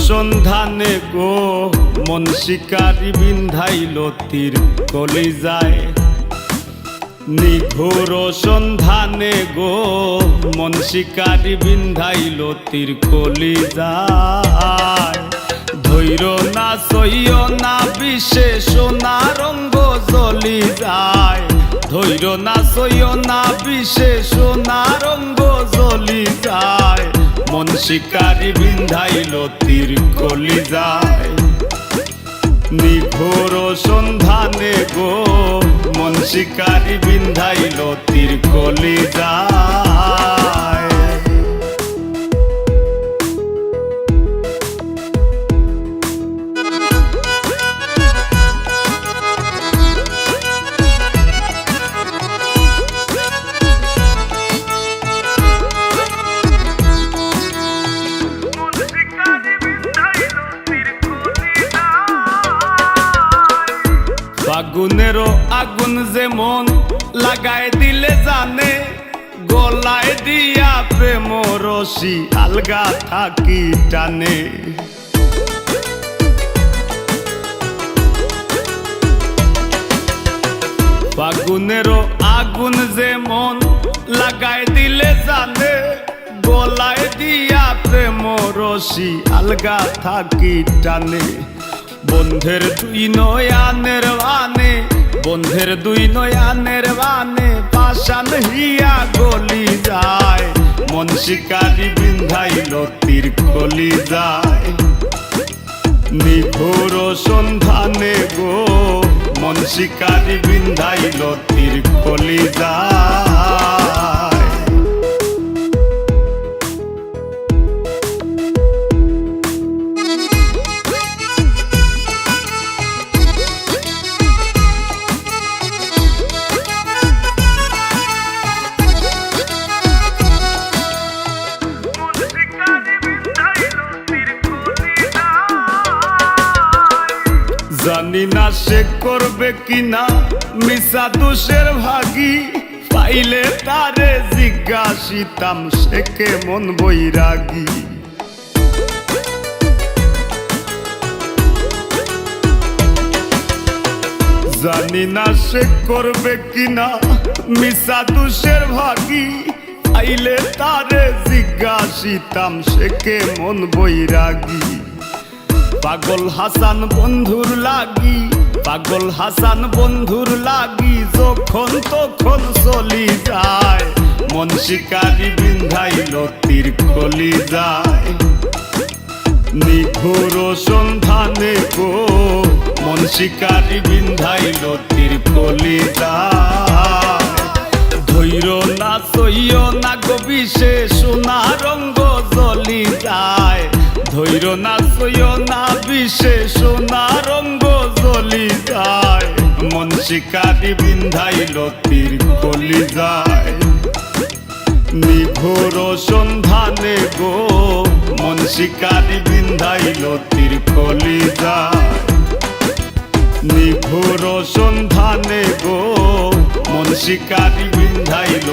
সন্ধানে গো মন শিকারি বিন্ধাইল তীর কলিজায়। নিঘোর সন্ধানে গো মন শিকারি বিন্ধাইল তীর কলিজায়। ধৈর না সইয় না বিষে সোনা রঙ্গ জ্বলি যায়। ধৈর না সইয় না বিষে সোনা রঙ্গ জ্বলি যায়। মন শিকারি বিন্ধাইল তীর কলিজায়। নিঘোর সন্ধানে গো মন শিকারি বিন্ধাইল তীর কলিজায়। ফাগুনেরও আগুন যেমন লাগায় দিলে জানে, গলায় দিয়া প্রেম রশি আলগা থাকি টানে। ফাগুনেরও আগুন যেমন লাগায় দিলে জানে, গলায় দিয়া প্রেম রশি আলগা থাকি টানে। বন্ধের দুই নয়ানের বানে, বন্ধের দুই নয়ানের বানে পাষাণ হিয়া গলি যায়। মন শিকারি বিন্ধাইল তীর কলিজায়। নিঘোর সন্ধানে গো মন শিকারি বিন্ধাইল তীর কলিজায়। জানি না সে করবে কিনা মিশা দোষের ভাগী, পাইলে তারে জিজ্ঞাসিতাম সে কেমন বৈরাগী। জানি না সে করবে কিনা মিশা দোষের ভাগী, পাইলে তারে জিজ্ঞাসিতাম সে কেমন বৈরাগী। পাগল হাসান বন্ধুর লাগি, পাগল হাসান বন্ধুর লাগি যখন তখন চলি যায়। মন শিকারি বিন্ধাইল তীর কলিজায়। নিঘোর সন্ধানে গো মন শিকারি বিন্ধাইল তীর কলিজায়। ধৈর না সইয় না গো বিষে সোনা রঙ্গ জ্বলি যায়। ধৈর না সইয় না বিষে সোনা রঙ্গ জ্বলি যায়। মন শিকারি বিন্ধাইল তীর কলিজায়। নিঘোর সন্ধানে গো মন শিকারি বিন্ধাইল তীর কলিজায়। নিঘোর সন্ধানে গো মন শিকারি বিন্ধাইল